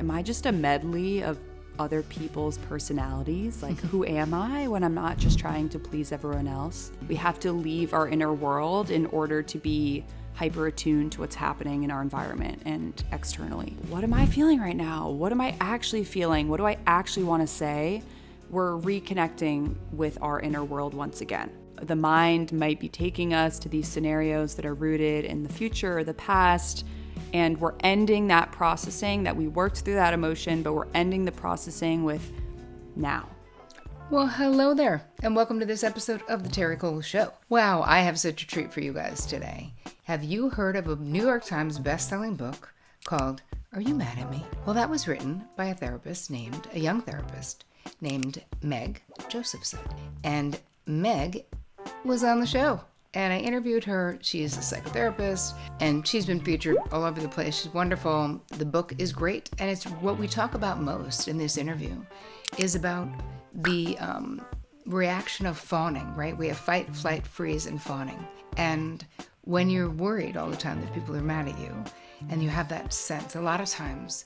am I just a medley of other people's personalities? Like, who am I when I'm not just trying to please everyone else? We have to leave our inner world in order to be hyper attuned to what's happening in our environment and externally. What am I feeling right now? What am I actually feeling? What do I actually want to say? We're reconnecting with our inner world once again. The mind might be taking us to these scenarios that are rooted in the future or the past, and we're ending that processing that we worked through that emotion, but we're ending the processing with now. Well, hello there, and welcome to this episode of the Terri Show. Wow, I have such a treat for you guys today. Have you heard of a New York Times best-selling book called Are You Mad at Me? Well, that was written by a young therapist named Meg Josephson. And Meg was on the show. And I interviewed her. She is a psychotherapist, and she's been featured all over the place. She's wonderful. The book is great, and it's what we talk about most in this interview is about the reaction of fawning, right? We have fight, flight, freeze, and fawning. And when you're worried all the time that people are mad at you, and you have that sense, a lot of times,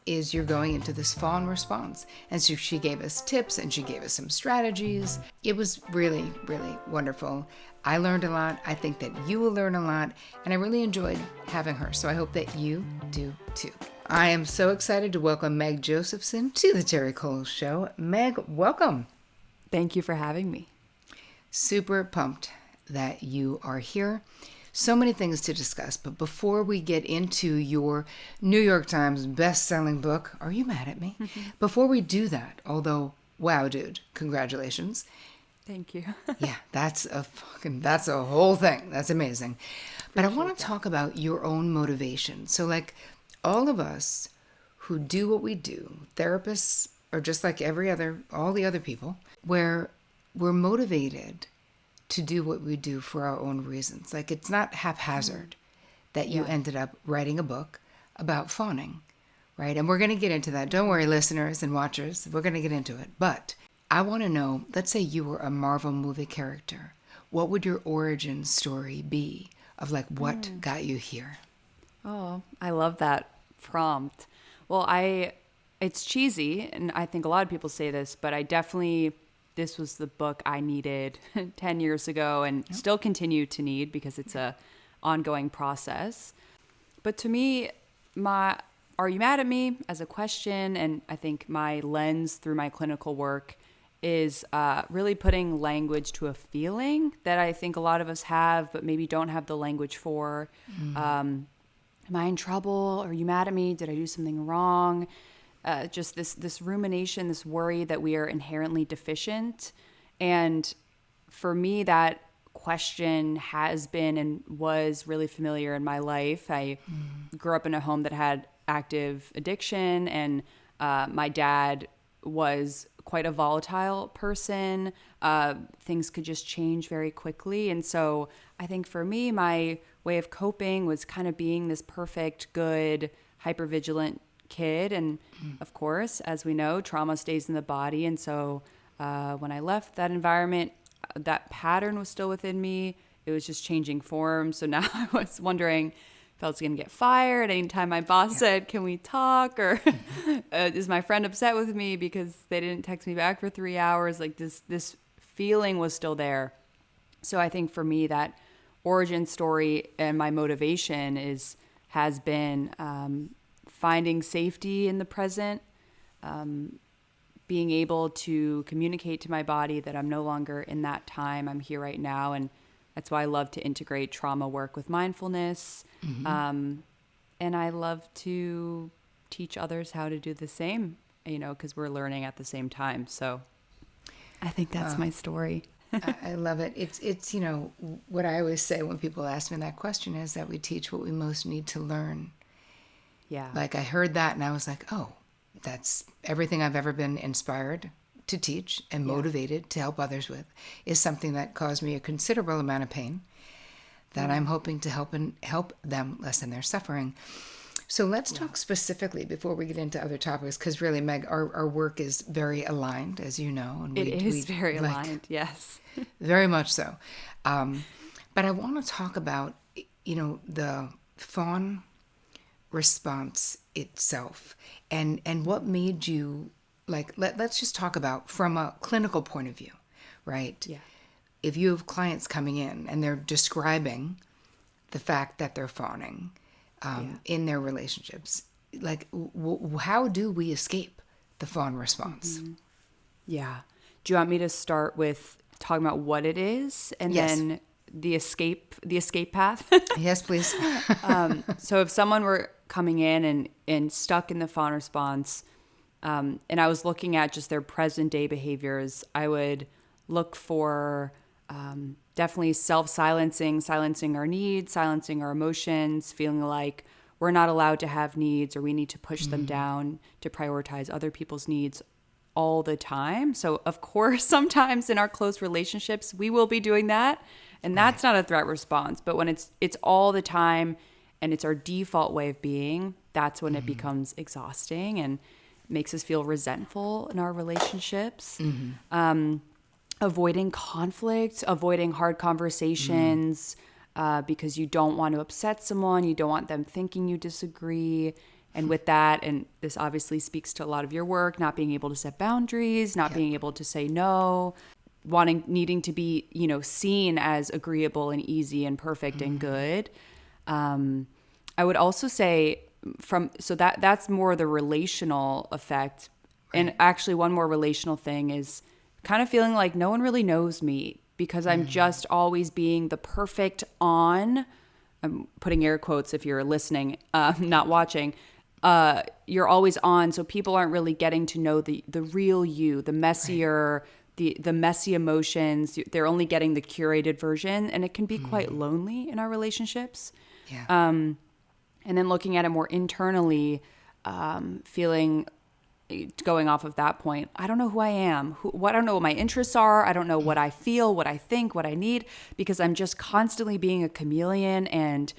you're going into this fawn response. And so she gave us tips and she gave us some strategies. It was really, really wonderful. I learned a lot. I think that you will learn a lot. And I really enjoyed having her. So I hope that you do too. I am so excited to welcome Meg Josephson to the Terri Show. Meg, welcome. Thank you for having me. Super pumped that you are here. So many things to discuss, but before we get into your New York Times best-selling book, Are You Mad at Me? Before we do that, although, wow, dude, congratulations. Thank you. Yeah, that's a whole thing. That's amazing. But I want to talk about your own motivation. So like all of us who do what we do, therapists are just like all the other people, where we're motivated to do what we do for our own reasons. Like it's not haphazard that you ended up writing a book about fawning, right? And we're going to get into that. Don't worry, listeners and watchers, we're going to get into it. But I want to know, let's say you were a Marvel movie character. What would your origin story be of like what got you here? Oh, I love that prompt. Well, it's cheesy, and I think a lot of people say this, but this was the book I needed 10 years ago and still continue to need because it's a ongoing process. But to me, Are You Mad at Me as a question, and I think my lens through my clinical work is really putting language to a feeling that I think a lot of us have, but maybe don't have the language for. Am I in trouble? Are you mad at me? Did I do something wrong? Just this rumination, this worry that we are inherently deficient. And for me, that question has been and was really familiar in my life. I grew up in a home that had active addiction, and my dad was quite a volatile person. Things could just change very quickly. And so I think for me, my way of coping was kind of being this perfect, good, hypervigilant kid. And of course, as we know, trauma stays in the body. And so when I left that environment, that pattern was still within me. It was just changing form. So now I was wondering if I was going to get fired anytime my boss said, can we talk? Or is my friend upset with me because they didn't text me back for 3 hours? Like this feeling was still there. So I think for me, that origin story and my motivation has been finding safety in the present, being able to communicate to my body that I'm no longer in that time, I'm here right now. And that's why I love to integrate trauma work with mindfulness. And I love to teach others how to do the same, because we're learning at the same time. So I think that's my story. I love it. It's what I always say when people ask me that question is that we teach what we most need to learn. Yeah. Like I heard that and I was like, oh, that's everything I've ever been inspired to teach and motivated to help others with is something that caused me a considerable amount of pain that I'm hoping to help them lessen their suffering. So let's talk specifically before we get into other topics, because really, Meg, our work is very aligned, as you know. And it is very aligned, yes. Very much so. But I want to talk about, the fawn response itself, and what made you, like, let's just talk about from a clinical point of view, right? Yeah. If you have clients coming in and they're describing the fact that they're fawning in their relationships, like, how do we escape the fawn response? Yeah. Do you want me to start with talking about what it is and Yes. then the escape path? Yes, please. So if someone were coming in and stuck in the fawn response, and I was looking at just their present day behaviors, I would look for definitely silencing our needs, silencing our emotions, feeling like we're not allowed to have needs or we need to push them down to prioritize other people's needs all the time. So of course, sometimes in our close relationships, we will be doing that. And that's not a threat response. But when it's all the time and it's our default way of being, that's when it becomes exhausting and makes us feel resentful in our relationships. Avoiding conflict, avoiding hard conversations because you don't want to upset someone, you don't want them thinking you disagree. And with that, and this obviously speaks to a lot of your work, not being able to set boundaries, not being able to say no, needing to be, seen as agreeable and easy and perfect and good. I would also say that's more the relational effect. Right. And actually one more relational thing is kind of feeling like no one really knows me because I'm just always being the perfect I'm putting air quotes if you're listening, not watching. You're always on, so people aren't really getting to know the real you, the messier, the messy emotions. They're only getting the curated version, and it can be quite lonely in our relationships. Yeah. And then looking at it more internally, going off of that point, I don't know who I am. I don't know what my interests are. I don't know what I feel, what I think, what I need, because I'm just constantly being a chameleon and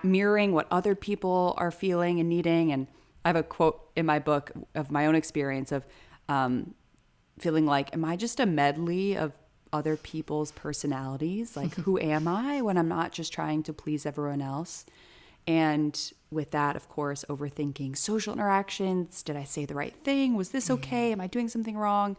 mirroring what other people are feeling and needing. And I have a quote in my book of my own experience of feeling like, am I just a medley of other people's personalities? Like, who am I when I'm not just trying to please everyone else? And with that, of course, overthinking social interactions. Did I say the right thing? Was this okay? Am I doing something wrong?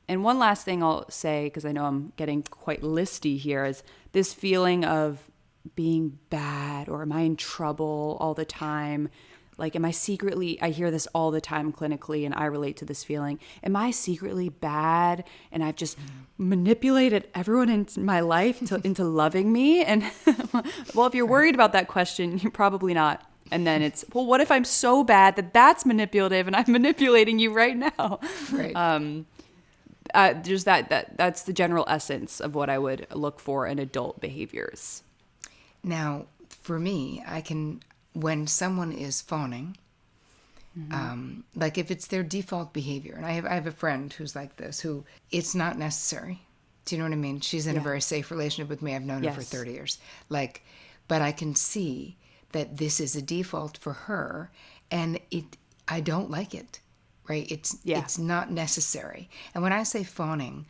And one last thing I'll say, because I know I'm getting quite listy here, is this feeling of being bad, or am I in trouble all the time? Like, am I secretly, I hear this all the time clinically, and I relate to this feeling. Am I secretly bad? And I've just manipulated everyone in my life into loving me? And well, if you're worried about that question, you're probably not. And then it's, well, what if I'm so bad that that's manipulative and I'm manipulating you right now? Right. Just that's the general essence of what I would look for in adult behaviors. Now, for me, when someone is fawning, like if it's their default behavior, and I have a friend who's like this, who it's not necessary. Do you know what I mean? She's in a very safe relationship with me. I've known her for 30 years. But I can see that this is a default for her, and I don't like it. Right? It's not necessary. And when I say fawning,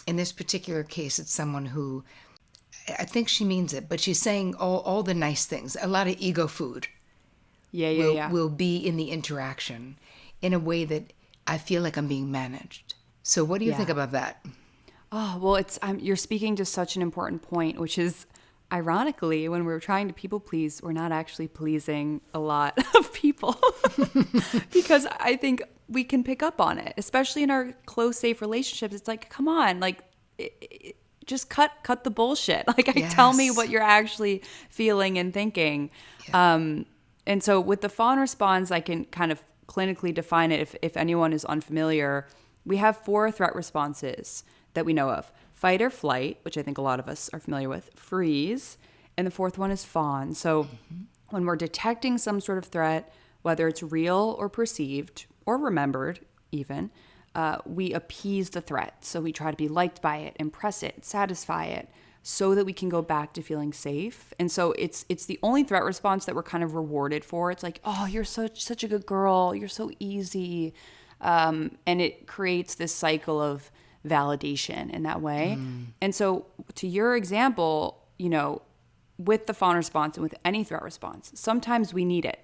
in this particular case, it's someone who, I think she means it, but she's saying all the nice things. A lot of ego food will be in the interaction in a way that I feel like I'm being managed. So what do you think about that? Oh, well, you're speaking to such an important point, which is, ironically, when we're trying to people please, we're not actually pleasing a lot of people because I think we can pick up on it, especially in our close, safe relationships. It's like, come on, like, just cut the bullshit. Like, tell me what you're actually feeling and thinking. Yeah. And so with the fawn response, I can kind of clinically define it. If anyone is unfamiliar, we have 4 threat responses that we know of: fight or flight, which I think a lot of us are familiar with, freeze, and the 4th one is fawn. So when we're detecting some sort of threat, whether it's real or perceived or remembered even, we appease the threat. So we try to be liked by it, impress it, satisfy it, so that we can go back to feeling safe. And so it's the only threat response that we're kind of rewarded for. It's like, oh, you're such a good girl. You're so easy. And it creates this cycle of validation in that way. And so to your example, with the fawn response and with any threat response, sometimes we need it.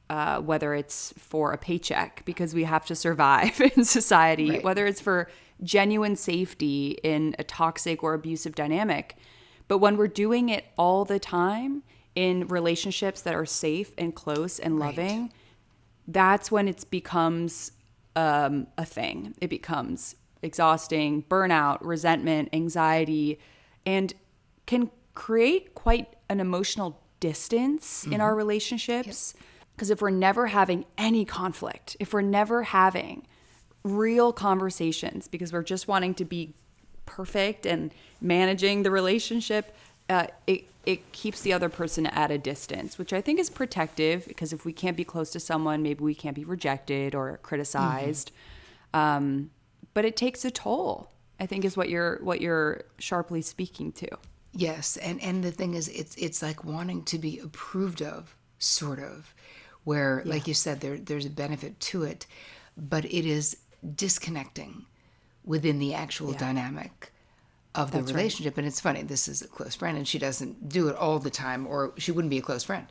whether it's for a paycheck because we have to survive in society, Right. whether it's for genuine safety in a toxic or abusive dynamic. But when we're doing it all the time in relationships that are safe and close and loving, that's when it becomes a thing. It becomes exhausting, burnout, resentment, anxiety, and can create quite an emotional distance in our relationships. Because if we're never having any conflict, if we're never having real conversations because we're just wanting to be perfect and managing the relationship, it keeps the other person at a distance, which I think is protective, because if we can't be close to someone, maybe we can't be rejected or criticized. But it takes a toll, I think, is what you're sharply speaking to. Yes, and the thing is, it's like wanting to be approved of, sort of, where, like you said, there's a benefit to it, but it is disconnecting within the actual dynamic of the relationship. Right. And it's funny, this is a close friend, and she doesn't do it all the time, or she wouldn't be a close friend,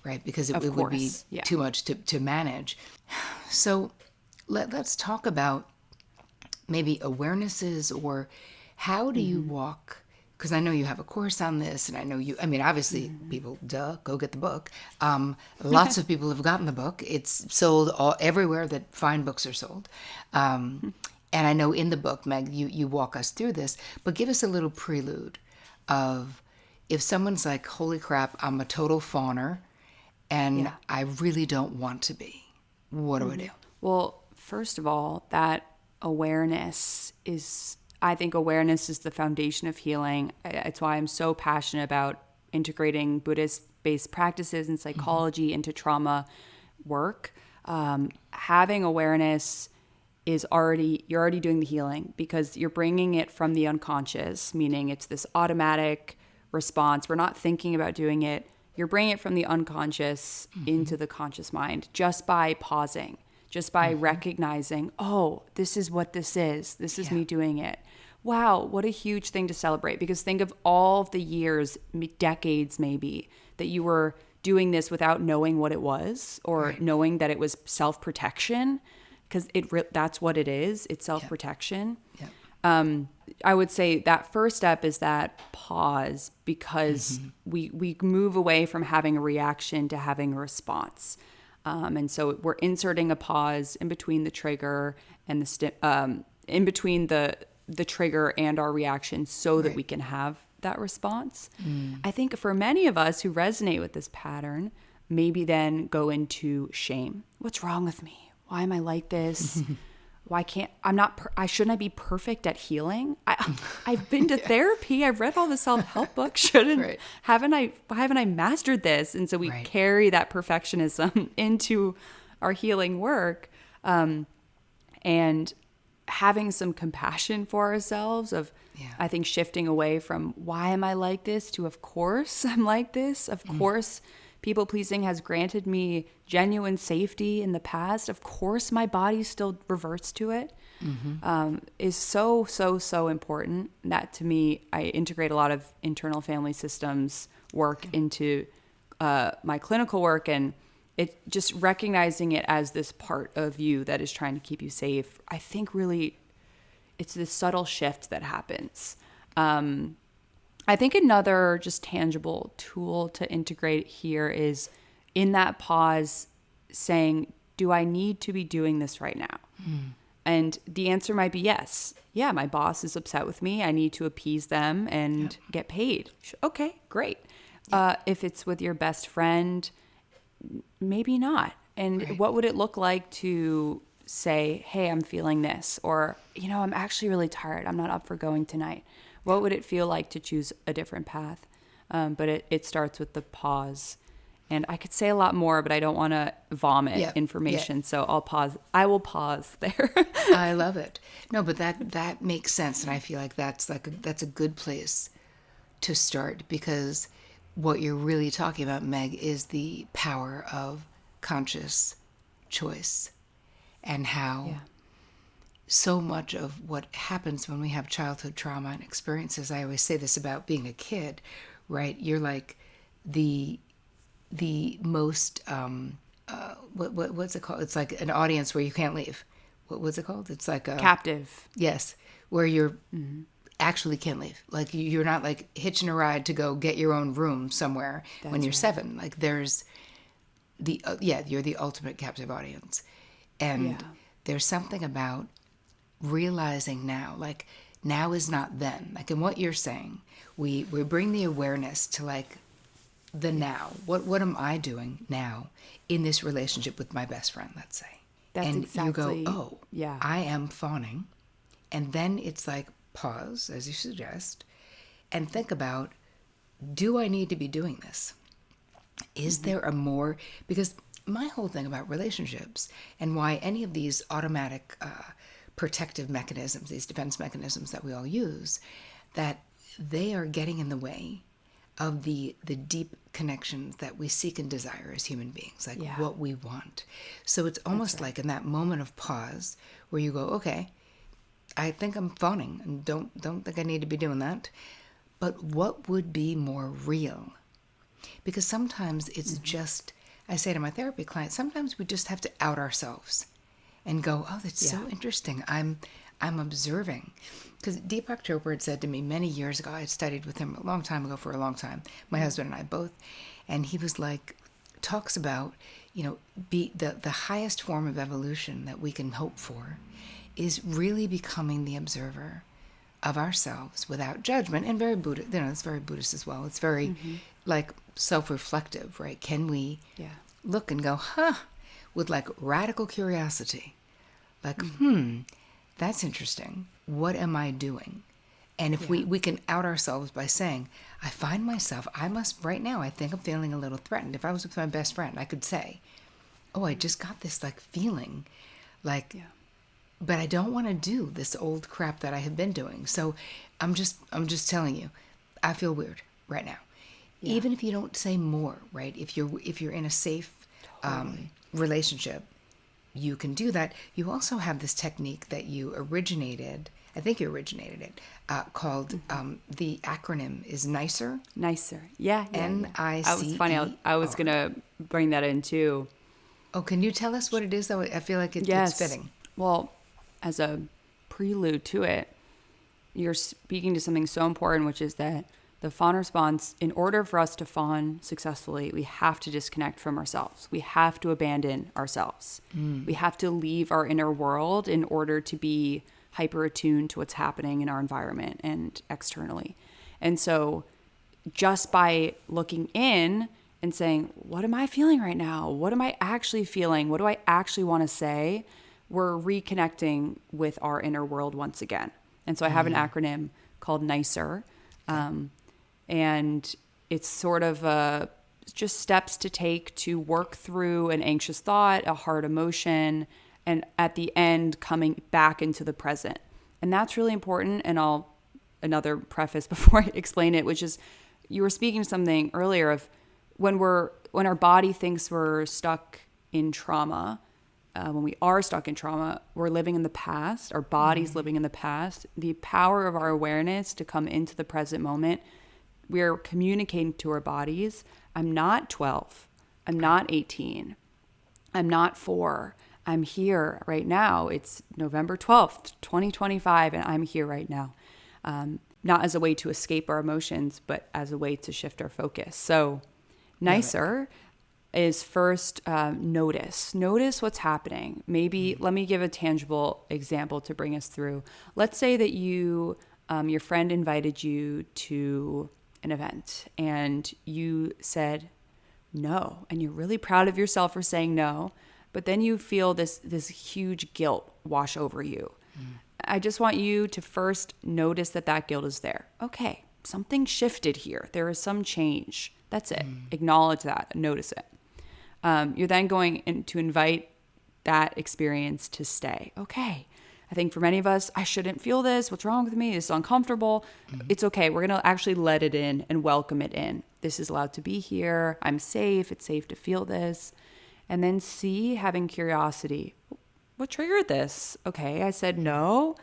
right? Because it would be too much to manage. So let's talk about maybe awarenesses, or how do you walk, because I know you have a course on this, and I know obviously people, go get the book. Lots of people have gotten the book. It's sold everywhere that fine books are sold. And I know in the book, Meg, you walk us through this, but give us a little prelude of, if someone's like, holy crap, I'm a total fawner, and I really don't want to be. What do I do? Well, first of all, that awareness is, I think awareness is the foundation of healing. It's why I'm so passionate about integrating Buddhist-based practices and psychology into trauma work. Having awareness is you're already doing the healing, because you're bringing it from the unconscious, meaning it's this automatic response. We're not thinking about doing it. You're bringing it from the unconscious into the conscious mind just by pausing, just by recognizing, oh, this is what this is. This is me doing it. Wow, what a huge thing to celebrate, because think of all the years, decades maybe, that you were doing this without knowing what it was, or knowing that it was self-protection, because that's what it is. It's self-protection. I would say that first step is that pause, because we move away from having a reaction to having a response. And so we're inserting a pause in between the trigger and in between the trigger and our reaction, so that we can have that response. I think for many of us who resonate with this pattern, maybe then go into shame. What's wrong with me? Why am I like this? Why shouldn't I be perfect at healing? I've been to therapy. I've read all the self-help books. Haven't I mastered this? And so we carry that perfectionism into our healing work. And having some compassion for ourselves I think shifting away from why am I like this to, of course I'm like this. Of course, people pleasing has granted me genuine safety in the past. Of course, my body still reverts to it. Is so, so, so important. That, to me, I integrate a lot of internal family systems work into my clinical work, and it just recognizing it as this part of you that is trying to keep you safe. I think really it's this subtle shift that happens. I think another just tangible tool to integrate here is in that pause saying, do I need to be doing this right now? And the answer might be yes. Yeah, my boss is upset with me. I need to appease them and get paid. Okay, great. If it's with your best friend, maybe not. And what would it look like to say, hey, I'm feeling this, or, I'm actually really tired. I'm not up for going tonight. What would it feel like to choose a different path? But it starts with the pause. And I could say a lot more, but I don't want to vomit information. So I'll pause. I will pause there. I love it. No, but that makes sense. And I feel like that's a good place to start, because what you're really talking about, Meg, is the power of conscious choice, and how so much of what happens when we have childhood trauma and experiences, I always say this about being a kid, right? You're like the most what's it called? It's like an audience where you can't leave. What's it called? It's like a Captive. yes, where you're actually can't leave. Like you're not like hitching a ride to go get your own room somewhere when That's you're right. 7. Like there's the you're the ultimate captive audience, and Yeah. there's something about realizing now, like now is not then. Like in what you're saying, we bring the awareness to like the now. What am I doing now in this relationship with my best friend, let's say? That's And you go, exactly. oh, Yeah. I am fawning. And then it's like pause, as you suggest, and think about, do I need to be doing this? Is there a more, because my whole thing about relationships and why any of these automatic protective mechanisms, these defense mechanisms that we all use, that they are getting in the way of the deep connections that we seek and desire as human beings, like Yeah. what we want. So it's almost like in that moment of pause where you go, okay, I think I'm fawning and don't think I need to be doing that. But what would be more real? Because sometimes it's just, I say to my therapy clients, sometimes we just have to out ourselves and go, oh, that's so interesting. I'm observing. Because Deepak Chopra had said to me many years ago, I had studied with him a long time ago for a long time, my husband and I both, and he was like, talks about, be the highest form of evolution that we can hope for is really becoming the observer of ourselves without judgment, and very Buddhist, it's very Buddhist as well. It's very like self-reflective, right? Can we look and go, with like radical curiosity, like, that's interesting. What am I doing? And if we can out ourselves by saying, I find myself, right now, I think I'm feeling a little threatened. If I was with my best friend, I could say, oh, I just got this like feeling like, but I don't want to do this old crap that I have been doing. So I'm just telling you, I feel weird right now. Yeah. Even if you don't say more, right? If you're in a safe relationship, you can do that. You also have this technique that you originated. I think you originated it, called the acronym is NICER. Nicer. Yeah. NICER. That was funny. I was going to bring that in too. Oh, can you tell us what it is, though? I feel like it's fitting. Well, as a prelude to it, you're speaking to something so important, which is that the fawn response, in order for us to fawn successfully, we have to disconnect from ourselves. We have to abandon ourselves. We have to leave our inner world in order to be hyper attuned to what's happening in our environment and externally. And so just by looking in and saying, what am I feeling right now? What am I actually feeling? What do I actually want to say? We're reconnecting with our inner world once again. And so I have an acronym called NICER. And it's sort of just steps to take to work through an anxious thought, a hard emotion, and at the end, coming back into the present. And that's really important. And another preface before I explain it, which is you were speaking to something earlier of when our body thinks we're stuck in trauma, when we are stuck in trauma, we're living in the past, our body's living in the past. The power of our awareness to come into the present moment, we're communicating to our bodies, I'm not 12, I'm not 18, I'm not 4, I'm here right now. It's November 12th, 2025, and I'm here right now. Not as a way to escape our emotions, but as a way to shift our focus. So NICER is first notice what's happening. Maybe let me give a tangible example to bring us through. Let's say that your friend invited you to an event and you said no, and you're really proud of yourself for saying no, but then you feel this huge guilt wash over you. I just want you to first notice that guilt is there. Okay, something shifted here. There is some change. That's it. Acknowledge that. Notice it. You're then going to invite that experience to stay. Okay, I think for many of us, I shouldn't feel this. What's wrong with me? This is uncomfortable. It's okay. We're going to actually let it in and welcome it in. This is allowed to be here. I'm safe. It's safe to feel this. And then C, having curiosity. What triggered this? Okay, I said no.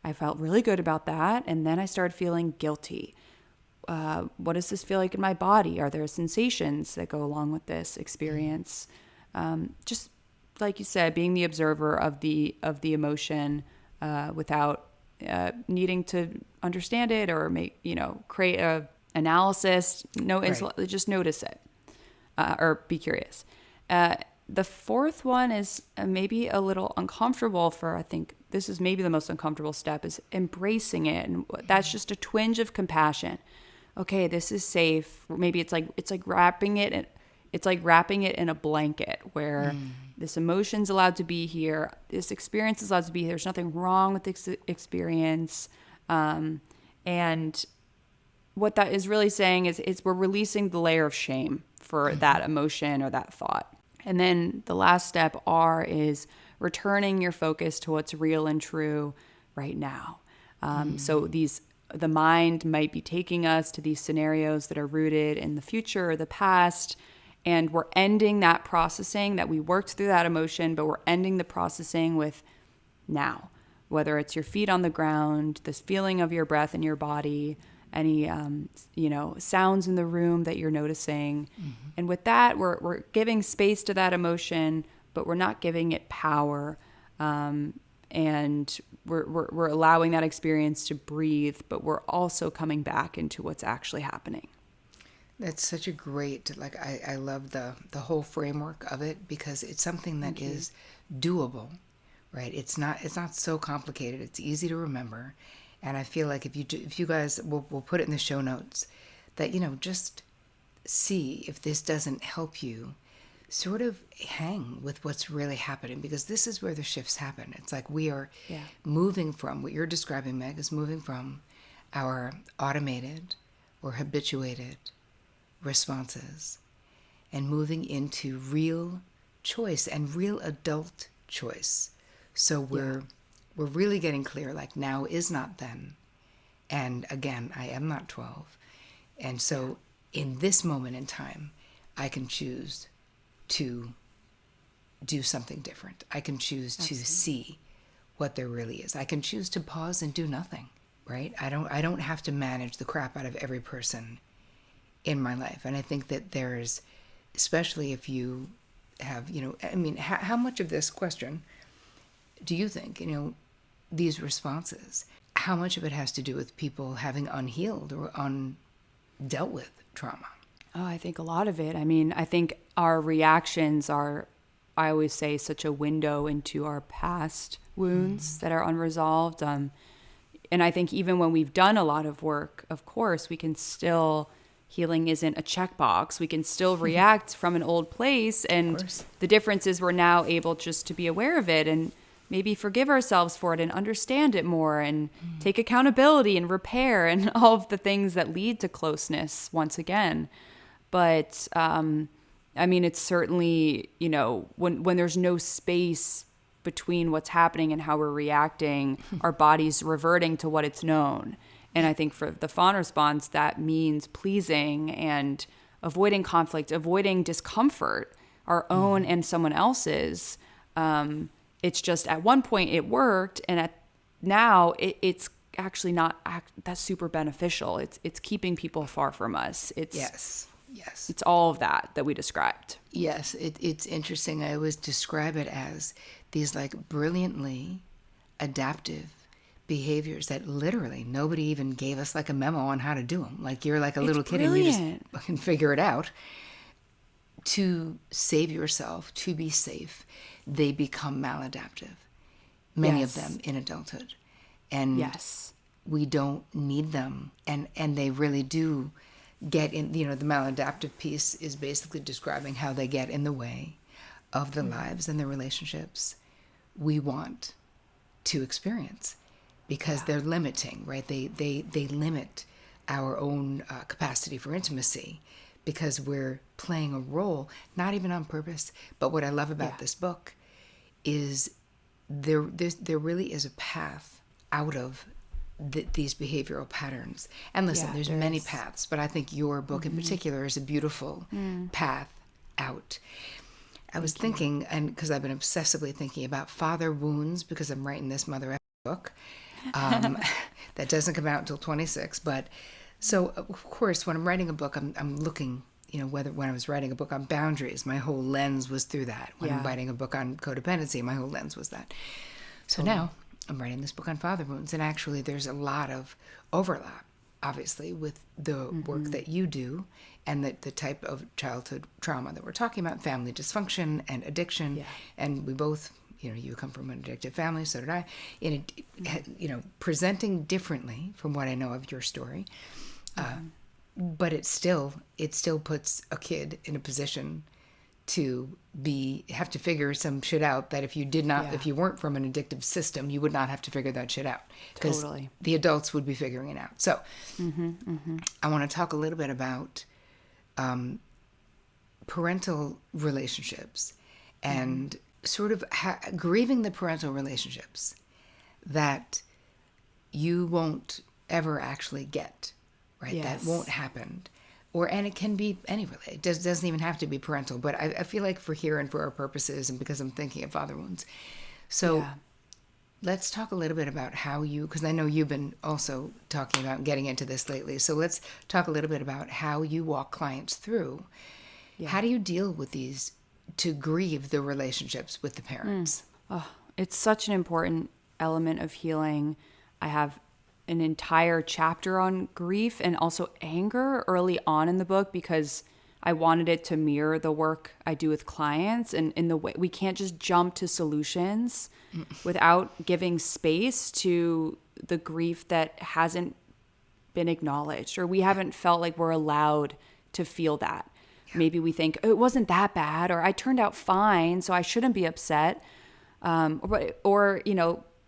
I felt really good about that. And then I started feeling guilty. What does this feel like in my body? Are there sensations that go along with this experience? Just like you said, being the observer of the emotion without needing to understand it or create a analysis. No, Right. just notice it or be curious. The fourth one is maybe a little uncomfortable for, I think this is maybe the most uncomfortable step, is embracing it. And that's just a twinge of compassion. Okay, this is safe. Maybe it's like wrapping it in a blanket where this emotion's allowed to be here. This experience is allowed to be here. There's nothing wrong with this experience. And what that is really saying is we're releasing the layer of shame for that emotion or that thought. And then the last step, R, is returning your focus to what's real and true right now. So the mind might be taking us to these scenarios that are rooted in the future or the past, and we're ending that processing that we worked through that emotion, but we're ending the processing with now, whether it's your feet on the ground, this feeling of your breath in your body, any sounds in the room that you're noticing. And with that, we're giving space to that emotion, but we're not giving it power. And we're allowing that experience to breathe, but we're also coming back into what's actually happening. That's such a great, I love the whole framework of it, because it's something that is doable, right? It's not so complicated. It's easy to remember. And I feel like if you guys, we'll put it in the show notes, that, just see if this doesn't help you sort of hang with what's really happening, because this is where the shifts happen. It's like we are moving from, what you're describing, Meg, is moving from our automated or habituated responses and moving into real choice and real adult choice. So we're really getting clear, like, now is not then. And again, I am not 12. And so in this moment in time, I can choose to do something different. I can choose to see what there really is. I can choose to pause and do nothing, right? I don't have to manage the crap out of every person in my life. And I think that there's, especially if you have, how much of this question do you think, these responses, how much of it has to do with people having unhealed or undealt with trauma? Oh, I think a lot of it. I think our reactions are, I always say, such a window into our past wounds that are unresolved. And I think even when we've done a lot of work, of course, we can still, healing isn't a checkbox. We can still react from an old place. And the difference is we're now able just to be aware of it and maybe forgive ourselves for it and understand it more and take accountability and repair and all of the things that lead to closeness once again. But, it's certainly, when there's no space between what's happening and how we're reacting, our body's reverting to what it's known. And I think for the fawn response, that means pleasing and avoiding conflict, avoiding discomfort, our own and someone else's. It's just at one point it worked, and now it's actually not that super beneficial. It's keeping people far from us. Yes. It's all of that we described. Yes, it's interesting. I always describe it as these like brilliantly adaptive behaviors that literally nobody even gave us like a memo on how to do them. Like you're like a little kid and you just can figure it out. To save yourself, to be safe, they become maladaptive. Many of them in adulthood. And we don't need them. And they really do get in, the maladaptive piece is basically describing how they get in the way of the lives and the relationships we want to experience, because they're limiting, right? They limit our own capacity for intimacy, because we're playing a role, not even on purpose. But what I love about this book is there really is a path out of these behavioral patterns. And listen, there's many paths, but I think your book in particular is a beautiful path out. I was thinking, and because I've been obsessively thinking about father wounds, because I'm writing this mother book that doesn't come out until 26. But so, of course, when I'm writing a book, I'm looking, when I was writing a book on boundaries, my whole lens was through that. When I'm Yeah. writing a book on codependency, my whole lens was that. So Totally. now I'm writing this book on father wounds, and actually there's a lot of overlap, obviously, with the work that you do and the type of childhood trauma that we're talking about, family dysfunction and addiction. Yeah. And we both, you come from an addictive family, so did I. Presenting differently from what I know of your story. But it still puts a kid in a position to have to figure some shit out that if you weren't from an addictive system, you would not have to figure that shit out, because Totally. the adults would be figuring it out. So I want to talk a little bit about parental relationships and sort of grieving the parental relationships that you won't ever actually get, right? Yes. That won't happen. And it can be any relate. It doesn't even have to be parental, but I feel like for here and for our purposes, and because I'm thinking of father wounds. So Yeah. let's talk a little bit about how because I know you've been also talking about getting into this lately. So let's talk a little bit about how you walk clients through. Yeah. How do you deal with these to grieve the relationships with the parents? Oh, it's such an important element of healing. I have an entire chapter on grief and also anger early on in the book, because I wanted it to mirror the work I do with clients. And in the way, we can't just jump to solutions without giving space to the grief that hasn't been acknowledged, or we haven't felt like we're allowed to feel that. Yeah. Maybe we think, oh, it wasn't that bad, or I turned out fine, so I shouldn't be upset. Or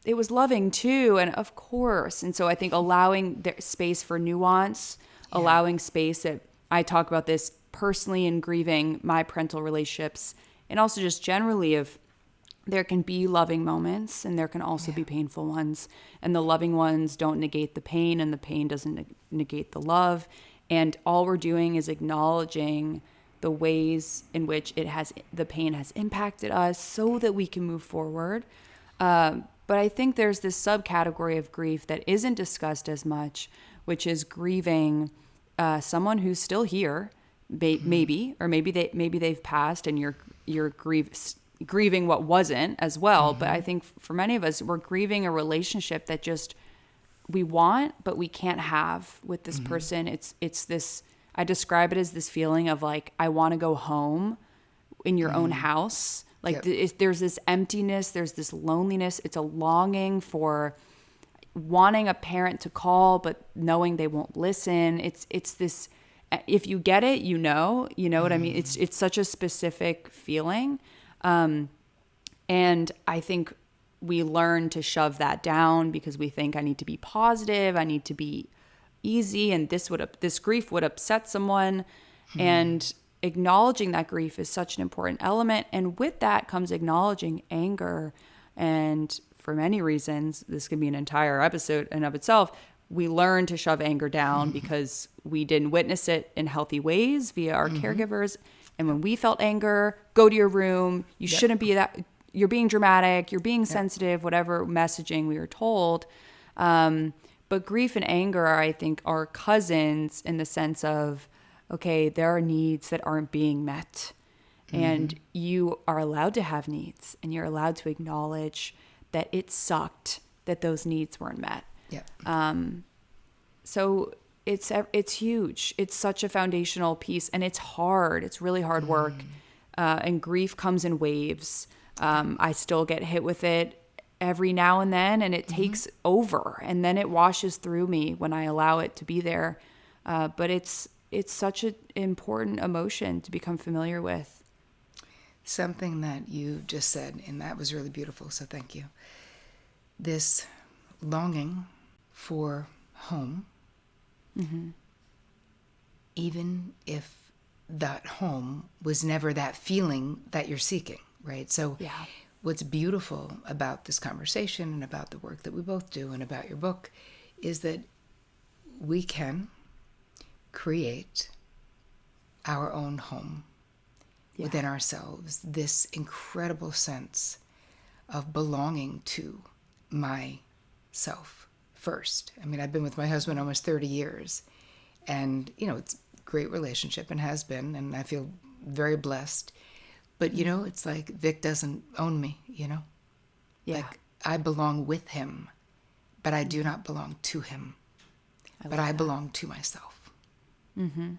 it was loving too, and of course. And so I think allowing the space for nuance, allowing space that I talk about this personally in grieving my parental relationships, and also just generally of there can be loving moments and there can also be painful ones, and the loving ones don't negate the pain, and the pain doesn't negate the love. And all we're doing is acknowledging the ways in which the pain has impacted us so that we can move forward. But I think there's this subcategory of grief that isn't discussed as much, which is grieving someone who's still here, maybe they've passed, and you're grieving what wasn't as well. But I think for many of us, we're grieving a relationship that just we want, but we can't have with this person. It's this. I describe it as this feeling of like, I want to go home in your own house. Like there's this emptiness, there's this loneliness. It's a longing for wanting a parent to call, but knowing they won't listen. It's this, if you get it, you know what I mean? It's such a specific feeling. And I think we learn to shove that down because we think I need to be positive, I need to be easy, and this grief would upset someone. And acknowledging that grief is such an important element. And with that comes acknowledging anger. And for many reasons, this could be an entire episode in of itself, we learn to shove anger down because we didn't witness it in healthy ways via our caregivers. And when we felt anger, go to your room. You shouldn't be that. You're being dramatic. You're being sensitive, whatever messaging we were told. But grief and anger, I think, are cousins in the sense of, okay, there are needs that aren't being met. And you are allowed to have needs, and you're allowed to acknowledge that it sucked that those needs weren't met. So it's huge. It's such a foundational piece, and it's hard. It's really hard work. And grief comes in waves. I still get hit with it every now and then, and it takes over, and then it washes through me when I allow it to be there. But it's such an important emotion to become familiar with. Something that you just said, and that was really beautiful, so thank you. This longing for home, even if that home was never that feeling that you're seeking, right? So what's beautiful about this conversation and about the work that we both do and about your book is that we can create our own home within ourselves, this incredible sense of belonging to myself first. I mean, I've been with my husband almost 30 years, and it's great relationship and has been, and I feel very blessed. But, you know, it's like Vic doesn't own me, you know? Yeah. Like, I belong with him, but I do not belong to him. But I belong to myself. Mm-hmm.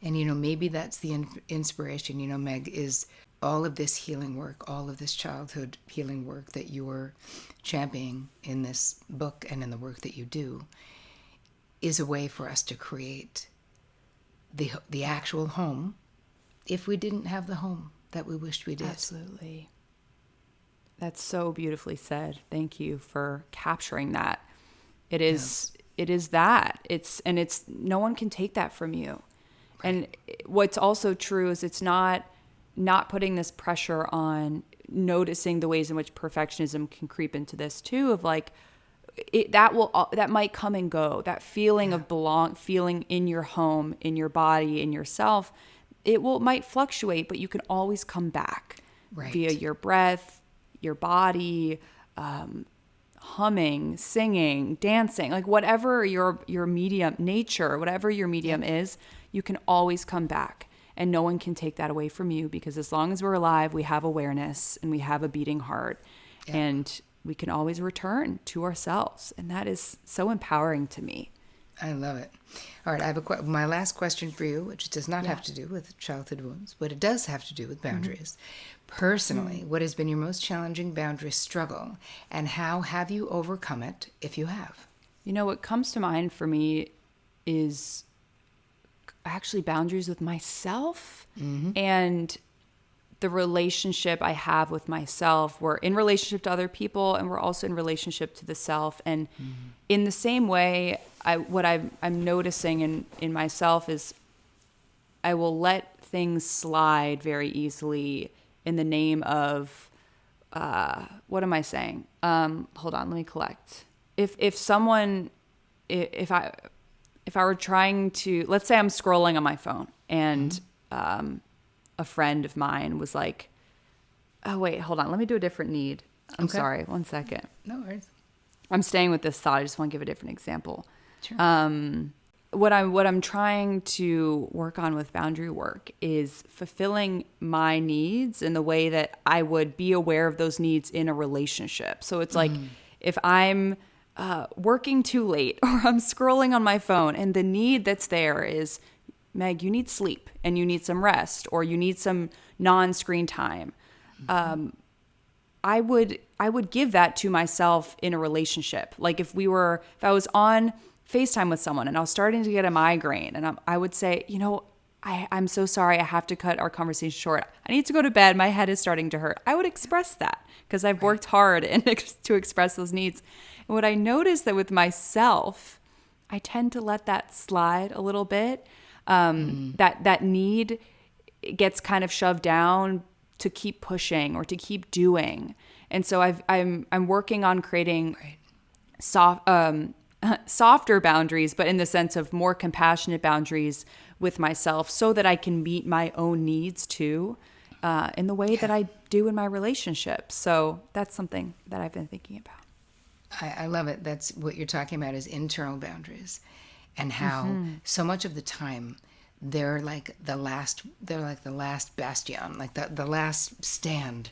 And, you know, maybe that's the inspiration, you know, Meg, is all of this healing work, all of this childhood healing work that you're championing in this book and in the work that you do is a way for us to create the actual home if we didn't have the home that we wished we did. Absolutely. That's so beautifully said. Thank you for capturing that. It is that. It's no one can take that from you. Right. And what's also true is it's not putting this pressure on noticing the ways in which perfectionism can creep into this too, of like, that might come and go. That feeling of feeling in your home, in your body, in yourself, might fluctuate, but you can always come back via your breath, your body, humming, singing, dancing, like whatever your medium, nature, whatever your medium is, you can always come back. And no one can take that away from you, because as long as we're alive, we have awareness and we have a beating heart. Yeah. And we can always return to ourselves. And that is so empowering to me. I love it. All right, I have my last question for you, which does not have to do with childhood wounds, but it does have to do with boundaries. Personally, what has been your most challenging boundary struggle, and how have you overcome it, if you have? You know, what comes to mind for me is actually boundaries with myself and the relationship I have with myself. We're in relationship to other people, and we're also in relationship to the self. And in the same way, what I'm noticing in myself is I will let things slide very easily in the name of, what am I saying? Hold on, let me collect. If I were trying to, let's say I'm scrolling on my phone and a friend of mine was like, oh, wait, hold on. Let me do a different need. I'm sorry. 1 second. No worries. I'm staying with this thought. I just want to give a different example. Sure. What I'm trying to work on with boundary work is fulfilling my needs in the way that I would be aware of those needs in a relationship. So it's like if I'm working too late or I'm scrolling on my phone and the need that's there is, Meg, you need sleep and you need some rest, or you need some non-screen time. I would give that to myself in a relationship. Like if I was on FaceTime with someone and I was starting to get a migraine, and I would say, you know, I'm so sorry, I have to cut our conversation short. I need to go to bed. My head is starting to hurt. I would express that because I've worked hard to express those needs. And what I noticed that with myself, I tend to let that slide a little bit. That need gets kind of shoved down to keep pushing or to keep doing. And so I'm working on creating softer boundaries, but in the sense of more compassionate boundaries with myself, so that I can meet my own needs too, in the way that I do in my relationships. So that's something that I've been thinking about. I love it. That's what you're talking about, is internal boundaries, and how so much of the time they're like the last bastion, like the last stand,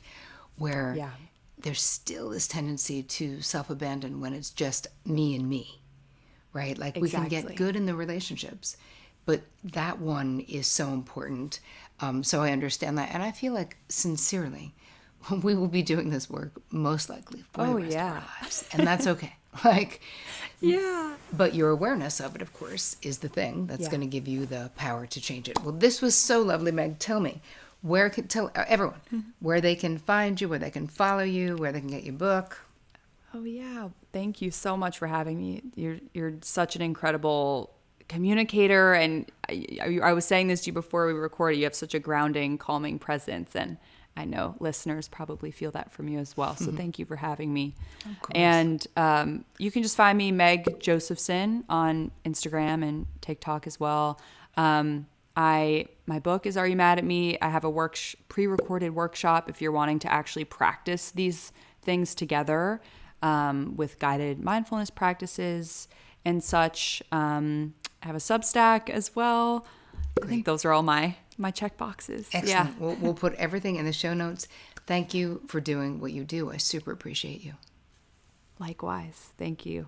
where there's still this tendency to self-abandon when it's just me and me, right? Like we can get good in the relationships, but that one is so important. So I understand that, and I feel like sincerely, we will be doing this work most likely for the rest of our lives, and that's okay. But your awareness of it, of course, is the thing that's going to give you the power to change it. Well, this was so lovely, Meg. Tell me, tell everyone where they can find you, where they can follow you, where they can get your book. Oh yeah, thank you so much for having me. You're such an incredible communicator, and I was saying this to you before we recorded. You have such a grounding, calming presence, and I know listeners probably feel that from you as well. So thank you for having me. Of course. And you can just find me, Meg Josephson, on Instagram and TikTok as well. My book is Are You Mad at Me? I have a pre-recorded workshop if you're wanting to actually practice these things together with guided mindfulness practices and such. I have a Substack as well. I think those are all my check boxes. Excellent. Yeah. We'll put everything in the show notes. Thank you for doing what you do. I super appreciate you. Likewise. Thank you.